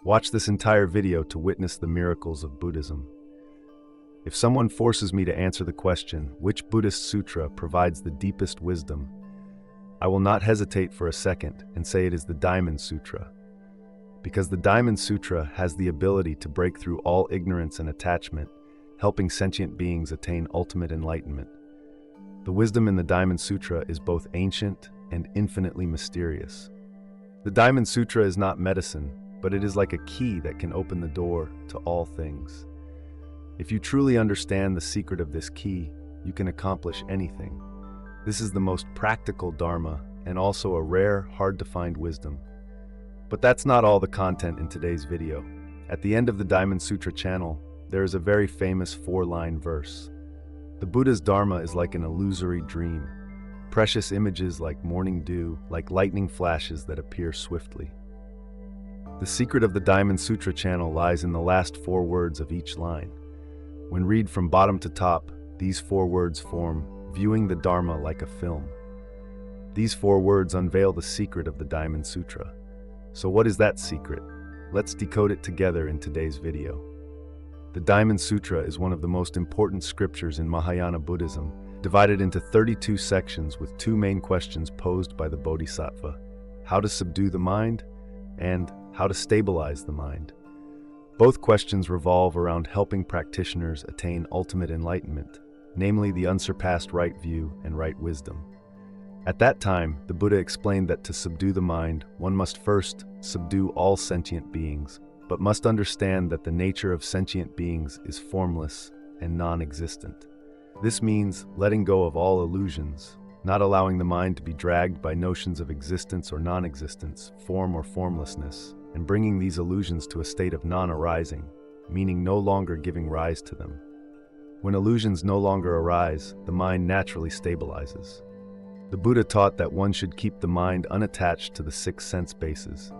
Watch this entire video to witness the miracles of Buddhism. If someone forces me to answer the question, which Buddhist sutra provides the deepest wisdom, I will not hesitate for a second and say it is the Diamond Sutra. Because the Diamond Sutra has the ability to break through all ignorance and attachment, helping sentient beings attain ultimate enlightenment. The wisdom in the Diamond Sutra is both ancient and infinitely mysterious. The Diamond Sutra is not medicine, but it is like a key that can open the door to all things. If you truly understand the secret of this key, you can accomplish anything. This is the most practical Dharma and also a rare, hard-to-find wisdom. But that's not all the content in today's video. At the end of the Diamond Sutra channel, there is a very famous 4-line verse. The Buddha's Dharma is like an illusory dream. Precious images like morning dew, like lightning flashes that appear swiftly. The secret of the Diamond Sutra channel lies in the last 4 words of each line. When read from bottom to top, these 4 words form, viewing the Dharma like a film. These 4 words unveil the secret of the Diamond Sutra. So what is that secret? Let's decode it together in today's video. The Diamond Sutra is one of the most important scriptures in Mahayana Buddhism, divided into 32 sections with 2 main questions posed by the Bodhisattva: how to subdue the mind and how to stabilize the mind. Both questions revolve around helping practitioners attain ultimate enlightenment, namely the unsurpassed right view and right wisdom. At that time, the Buddha explained that to subdue the mind, one must first subdue all sentient beings, but must understand that the nature of sentient beings is formless and non-existent. This means letting go of all illusions, not allowing the mind to be dragged by notions of existence or non-existence, form or formlessness, and bringing these illusions to a state of non-arising, meaning no longer giving rise to them. When illusions no longer arise, the mind naturally stabilizes. The Buddha taught that one should keep the mind unattached to the 6 sense bases: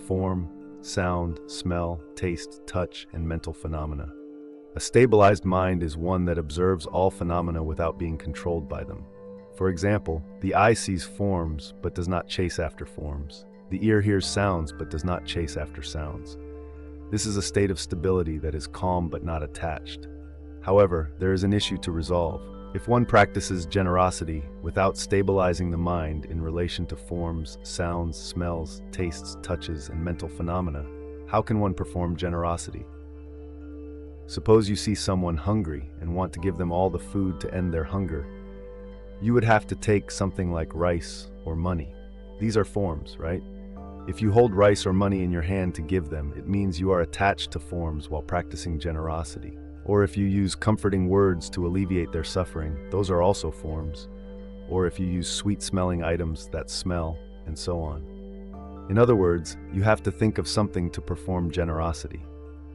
form, sound, smell, taste, touch, and mental phenomena. A stabilized mind is one that observes all phenomena without being controlled by them. For example, the eye sees forms but does not chase after forms. The ear hears sounds but does not chase after sounds. This is a state of stability that is calm but not attached. However, there is an issue to resolve. If one practices generosity without stabilizing the mind in relation to forms, sounds, smells, tastes, touches, and mental phenomena, how can one perform generosity? Suppose you see someone hungry and want to give them all the food to end their hunger. You would have to take something like rice or money. These are forms, right? If you hold rice or money in your hand to give them, it means you are attached to forms while practicing generosity. Or if you use comforting words to alleviate their suffering, those are also forms. Or if you use sweet-smelling items that smell, and so on. In other words, you have to think of something to perform generosity.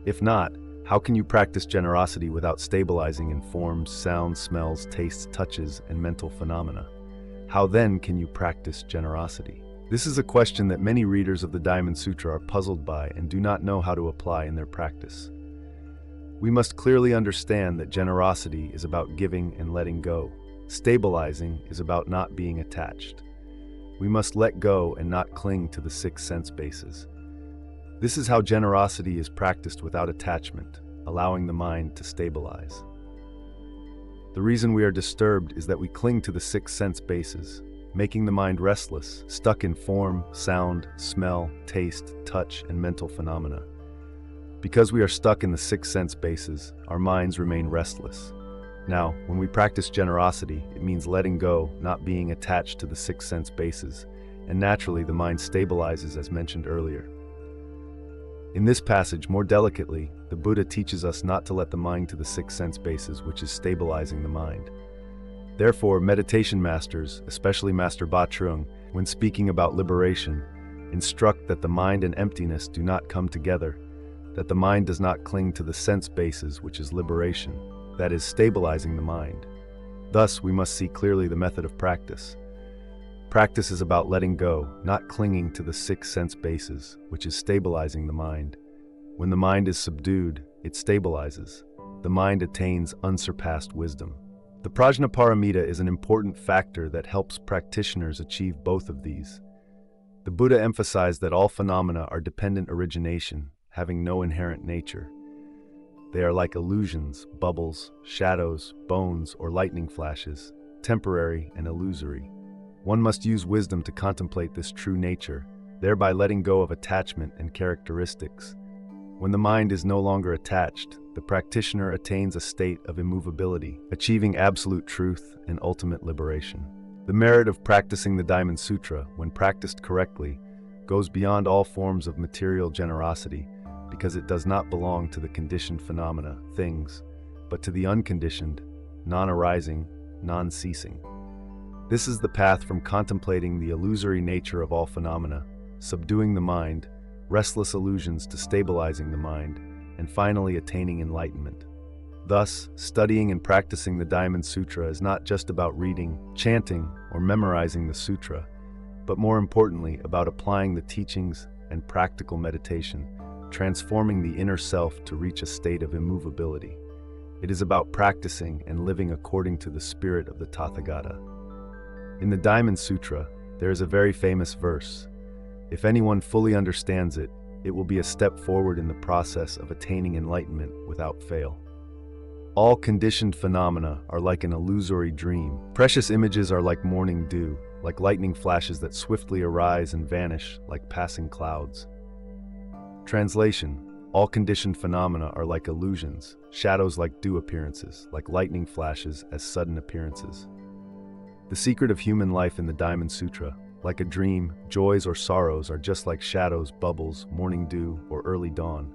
If not, how can you practice generosity without stabilizing in forms, sounds, smells, tastes, touches, and mental phenomena? How then can you practice generosity? This is a question that many readers of the Diamond Sutra are puzzled by and do not know how to apply in their practice. We must clearly understand that generosity is about giving and letting go. Stabilizing is about not being attached. We must let go and not cling to the 6 sense bases. This is how generosity is practiced without attachment, allowing the mind to stabilize. The reason we are disturbed is that we cling to the 6 sense bases, making the mind restless, stuck in form, sound, smell, taste, touch, and mental phenomena. Because we are stuck in the 6 sense bases, our minds remain restless. Now, when we practice generosity, it means letting go, not being attached to the 6 sense bases, and naturally the mind stabilizes as mentioned earlier. In this passage, more delicately, the Buddha teaches us not to let the mind to the 6 sense bases, which is stabilizing the mind. Therefore, meditation masters, especially Master Ba Trung, when speaking about liberation, instruct that the mind and emptiness do not come together, that the mind does not cling to the sense bases, which is liberation, that is, stabilizing the mind. Thus, we must see clearly the method of practice. Practice is about letting go, not clinging to the 6 sense bases, which is stabilizing the mind. When the mind is subdued, it stabilizes. The mind attains unsurpassed wisdom. The Prajnaparamita is an important factor that helps practitioners achieve both of these. The Buddha emphasized that all phenomena are dependent origination, having no inherent nature. They are like illusions, bubbles, shadows, bones, or lightning flashes, temporary and illusory. One must use wisdom to contemplate this true nature, thereby letting go of attachment and characteristics. When the mind is no longer attached, the practitioner attains a state of immovability, achieving absolute truth and ultimate liberation. The merit of practicing the Diamond Sutra, when practiced correctly, goes beyond all forms of material generosity, because it does not belong to the conditioned phenomena, things, but to the unconditioned, non-arising, non-ceasing. This is the path from contemplating the illusory nature of all phenomena, subduing the mind, restless illusions to stabilizing the mind, and finally attaining enlightenment. Thus, studying and practicing the Diamond Sutra is not just about reading, chanting, or memorizing the sutra, but more importantly about applying the teachings and practical meditation, transforming the inner self to reach a state of immovability. It is about practicing and living according to the spirit of the Tathagata. In the Diamond Sutra, there is a very famous verse. If anyone fully understands it, it will be a step forward in the process of attaining enlightenment without fail. All conditioned phenomena are like an illusory dream. Precious images are like morning dew, like lightning flashes that swiftly arise and vanish like passing clouds. Translation: all conditioned phenomena are like illusions, shadows like dew appearances, like lightning flashes as sudden appearances. The secret of human life in the Diamond Sutra: like a dream, joys or sorrows are just like shadows, bubbles, morning dew, or early dawn.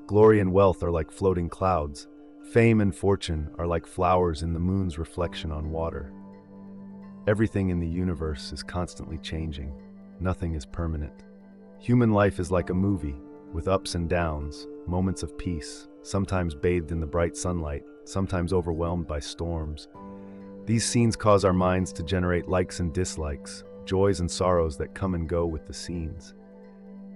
Glory and wealth are like floating clouds. Fame and fortune are like flowers in the moon's reflection on water. Everything in the universe is constantly changing. Nothing is permanent. Human life is like a movie, with ups and downs, moments of peace, sometimes bathed in the bright sunlight, sometimes overwhelmed by storms. These scenes cause our minds to generate likes and dislikes, joys and sorrows that come and go with the scenes.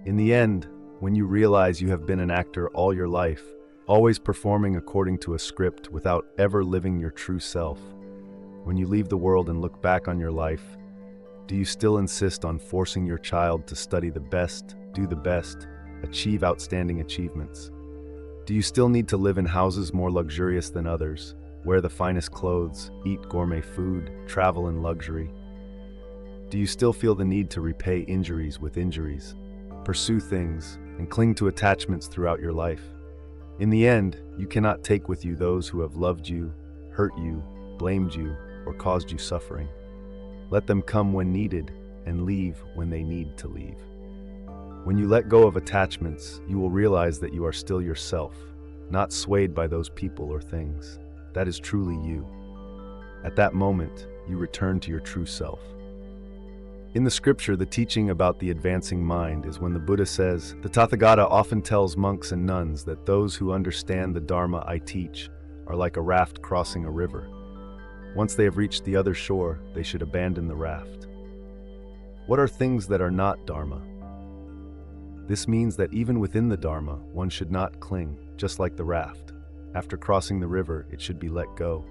In the end, when you realize you have been an actor all your life, always performing according to a script without ever living your true self, when you leave the world and look back on your life, do you still insist on forcing your child to study the best, do the best, achieve outstanding achievements? Do you still need to live in houses more luxurious than others, wear the finest clothes, eat gourmet food, travel in luxury? Do you still feel the need to repay injuries with injuries, pursue things, and cling to attachments throughout your life? In the end, you cannot take with you those who have loved you, hurt you, blamed you, or caused you suffering. Let them come when needed and leave when they need to leave. When you let go of attachments, you will realize that you are still yourself, not swayed by those people or things. That is truly you. At that moment, you return to your true self. In the scripture, the teaching about the advancing mind is when the Buddha says, "The Tathagata often tells monks and nuns that those who understand the Dharma I teach are like a raft crossing a river. Once they have reached the other shore, they should abandon the raft." What are things that are not Dharma? This means that even within the Dharma, one should not cling, just like the raft. After crossing the river, it should be let go.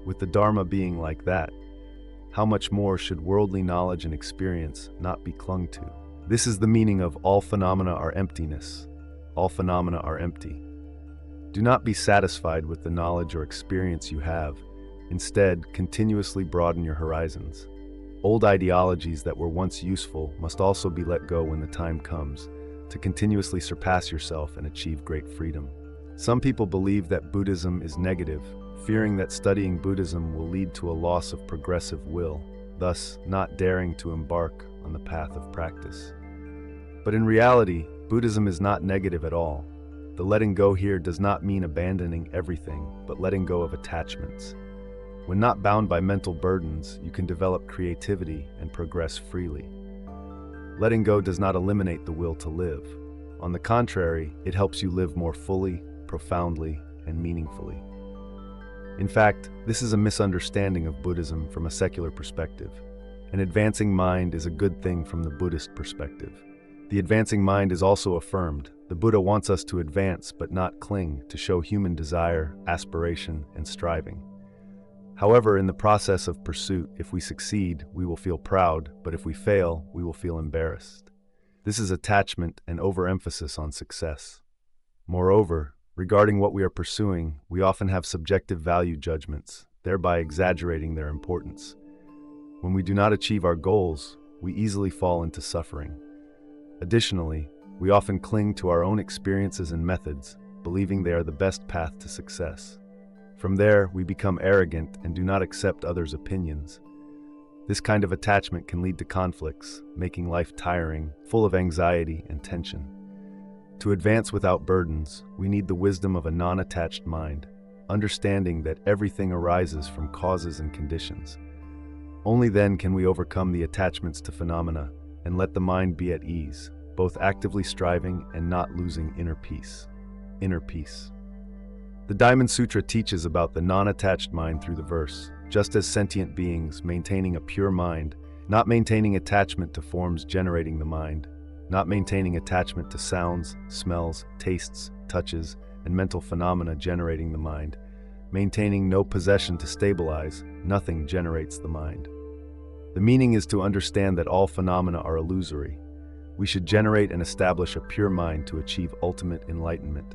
With the Dharma being like that, how much more should worldly knowledge and experience not be clung to? This is the meaning of all phenomena are emptiness. All phenomena are empty. Do not be satisfied with the knowledge or experience you have. Instead, continuously broaden your horizons. Old ideologies that were once useful must also be let go when the time comes to continuously surpass yourself and achieve great freedom. Some people believe that Buddhism is negative, fearing that studying Buddhism will lead to a loss of progressive will, thus not daring to embark on the path of practice. But in reality, Buddhism is not negative at all. The letting go here does not mean abandoning everything, but letting go of attachments. When not bound by mental burdens, you can develop creativity and progress freely. Letting go does not eliminate the will to live. On the contrary, it helps you live more fully, profoundly, and meaningfully. In fact, this is a misunderstanding of Buddhism from a secular perspective. An advancing mind is a good thing from the Buddhist perspective. The advancing mind is also affirmed. The Buddha wants us to advance but not cling, to show human desire, aspiration, and striving. However, in the process of pursuit, if we succeed, we will feel proud, but if we fail, we will feel embarrassed. This is attachment and overemphasis on success. Moreover, regarding what we are pursuing, we often have subjective value judgments, thereby exaggerating their importance. When we do not achieve our goals, we easily fall into suffering. Additionally, we often cling to our own experiences and methods, believing they are the best path to success. From there, we become arrogant and do not accept others' opinions. This kind of attachment can lead to conflicts, making life tiring, full of anxiety and tension. To advance without burdens, we need the wisdom of a non-attached mind, understanding that everything arises from causes and conditions. Only then can we overcome the attachments to phenomena and let the mind be at ease, both actively striving and not losing inner peace. Inner peace. The Diamond Sutra teaches about the non-attached mind through the verse, just as sentient beings maintaining a pure mind, not maintaining attachment to forms generating the mind, not maintaining attachment to sounds, smells, tastes, touches, and mental phenomena generating the mind, maintaining no possession to stabilize, nothing generates the mind. The meaning is to understand that all phenomena are illusory. We should generate and establish a pure mind to achieve ultimate enlightenment.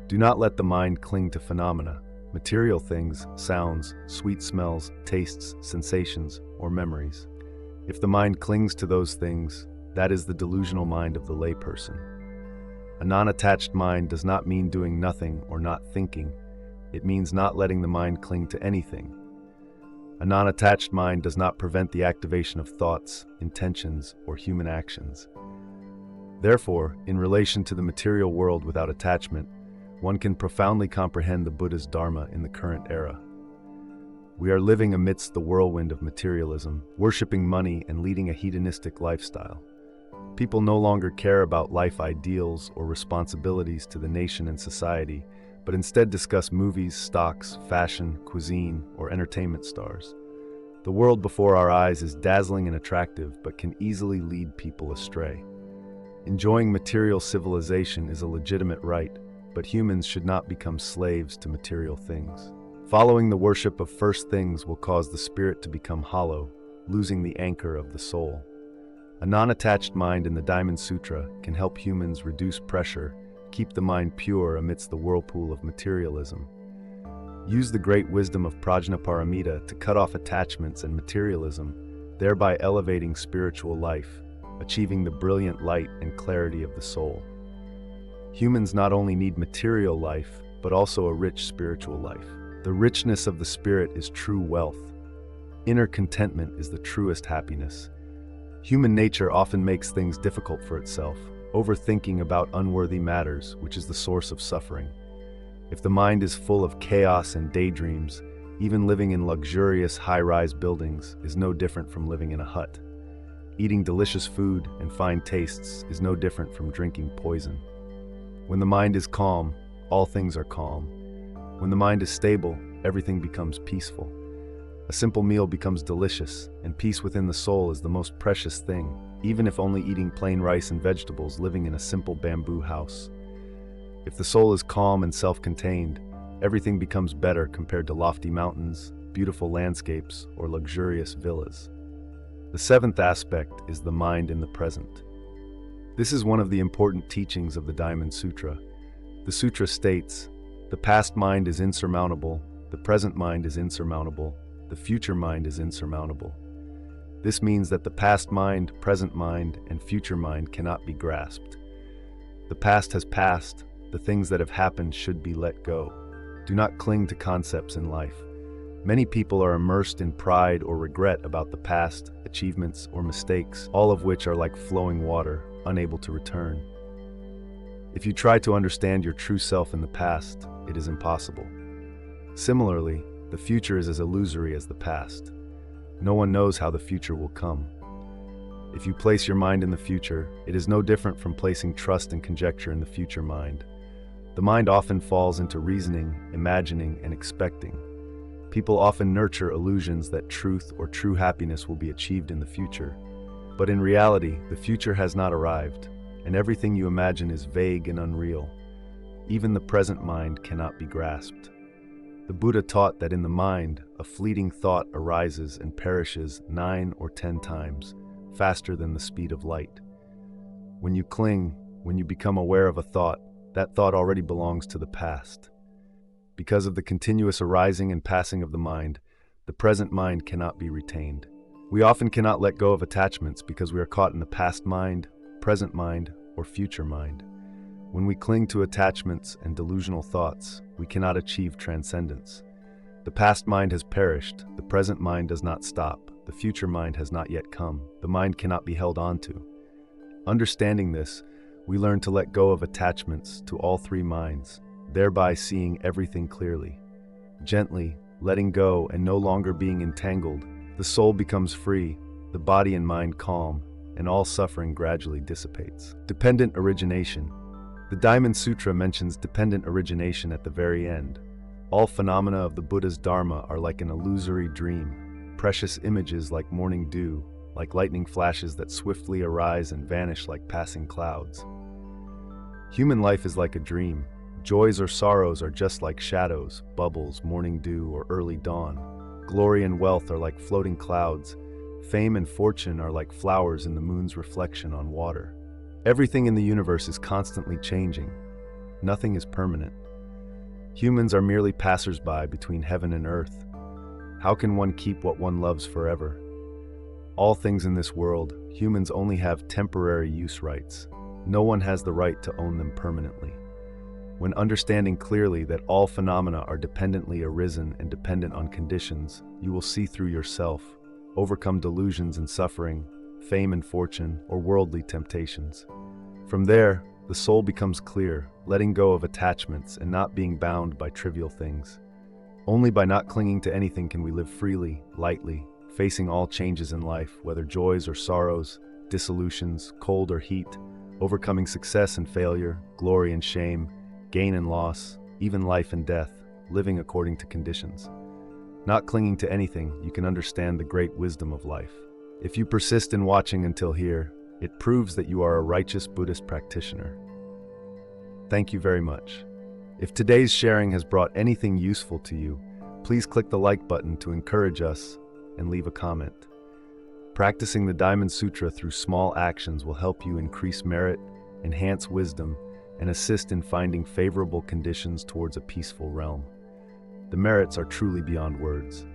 Do not let the mind cling to phenomena, material things, sounds, sweet smells, tastes, sensations, or memories. If the mind clings to those things, that is the delusional mind of the layperson. A non-attached mind does not mean doing nothing or not thinking. It means not letting the mind cling to anything. A non-attached mind does not prevent the activation of thoughts, intentions, or human actions. Therefore, in relation to the material world without attachment, one can profoundly comprehend the Buddha's Dharma in the current era. We are living amidst the whirlwind of materialism, worshipping money and leading a hedonistic lifestyle. People no longer care about life ideals or responsibilities to the nation and society, but instead discuss movies, stocks, fashion, cuisine, or entertainment stars. The world before our eyes is dazzling and attractive, but can easily lead people astray. Enjoying material civilization is a legitimate right, but humans should not become slaves to material things. Following the worship of first things will cause the spirit to become hollow, losing the anchor of the soul. A non-attached mind in the Diamond Sutra can help humans reduce pressure, keep the mind pure amidst the whirlpool of materialism. Use the great wisdom of Prajnaparamita to cut off attachments and materialism, thereby elevating spiritual life, achieving the brilliant light and clarity of the soul. Humans not only need material life, but also a rich spiritual life. The richness of the spirit is true wealth. Inner contentment is the truest happiness. Human nature often makes things difficult for itself, overthinking about unworthy matters, which is the source of suffering. If the mind is full of chaos and daydreams, even living in luxurious high-rise buildings is no different from living in a hut. Eating delicious food and fine tastes is no different from drinking poison. When the mind is calm, all things are calm. When the mind is stable, everything becomes peaceful. A simple meal becomes delicious, and peace within the soul is the most precious thing, even if only eating plain rice and vegetables living in a simple bamboo house. If the soul is calm and self-contained, everything becomes better compared to lofty mountains, beautiful landscapes, or luxurious villas. The seventh aspect is the mind in the present. This is one of the important teachings of the Diamond Sutra. The sutra states, "The past mind is insurmountable, the present mind is insurmountable, the future mind is insurmountable." This means that the past mind, present mind, and future mind cannot be grasped. The past has passed, the things that have happened should be let go. Do not cling to concepts in life. Many people are immersed in pride or regret about the past, achievements, or mistakes, all of which are like flowing water, unable to return. If you try to understand your true self in the past, it is impossible. Similarly, the future is as illusory as the past. No one knows how the future will come. If you place your mind in the future, it is no different from placing trust and conjecture in the future mind. The mind often falls into reasoning, imagining, and expecting. People often nurture illusions that truth or true happiness will be achieved in the future. But in reality, the future has not arrived, and everything you imagine is vague and unreal. Even the present mind cannot be grasped. The Buddha taught that in the mind, a fleeting thought arises and perishes 9 or 10 times, faster than the speed of light. When you cling, when you become aware of a thought, that thought already belongs to the past. Because of the continuous arising and passing of the mind, the present mind cannot be retained. We often cannot let go of attachments because we are caught in the past mind, present mind, or future mind. When we cling to attachments and delusional thoughts, we cannot achieve transcendence. The past mind has perished, the present mind does not stop, the future mind has not yet come, the mind cannot be held onto. Understanding this, we learn to let go of attachments to all three minds, thereby seeing everything clearly. Gently, letting go and no longer being entangled, the soul becomes free, the body and mind calm, and all suffering gradually dissipates. Dependent origination. The Diamond Sutra mentions dependent origination at the very end. All phenomena of the Buddha's Dharma are like an illusory dream, precious images like morning dew, like lightning flashes that swiftly arise and vanish like passing clouds. Human life is like a dream. Joys or sorrows are just like shadows, bubbles, morning dew, or early dawn. Glory and wealth are like floating clouds. Fame and fortune are like flowers in the moon's reflection on water. Everything in the universe is constantly changing. Nothing is permanent. Humans are merely passers-by between heaven and earth. How can one keep what one loves forever? All things in this world, humans only have temporary use rights. No one has the right to own them permanently. When understanding clearly that all phenomena are dependently arisen and dependent on conditions, you will see through yourself, overcome delusions and suffering, fame and fortune, or worldly temptations. From there, the soul becomes clear, letting go of attachments and not being bound by trivial things. Only by not clinging to anything can we live freely, lightly, facing all changes in life, whether joys or sorrows, dissolutions, cold or heat, overcoming success and failure, glory and shame, gain and loss, even life and death, living according to conditions. Not clinging to anything, you can understand the great wisdom of life. If you persist in watching until here, it proves that you are a righteous Buddhist practitioner. Thank you very much. If today's sharing has brought anything useful to you, please click the like button to encourage us and leave a comment. Practicing the Diamond Sutra through small actions will help you increase merit, enhance wisdom, and assist in finding favorable conditions towards a peaceful realm. The merits are truly beyond words.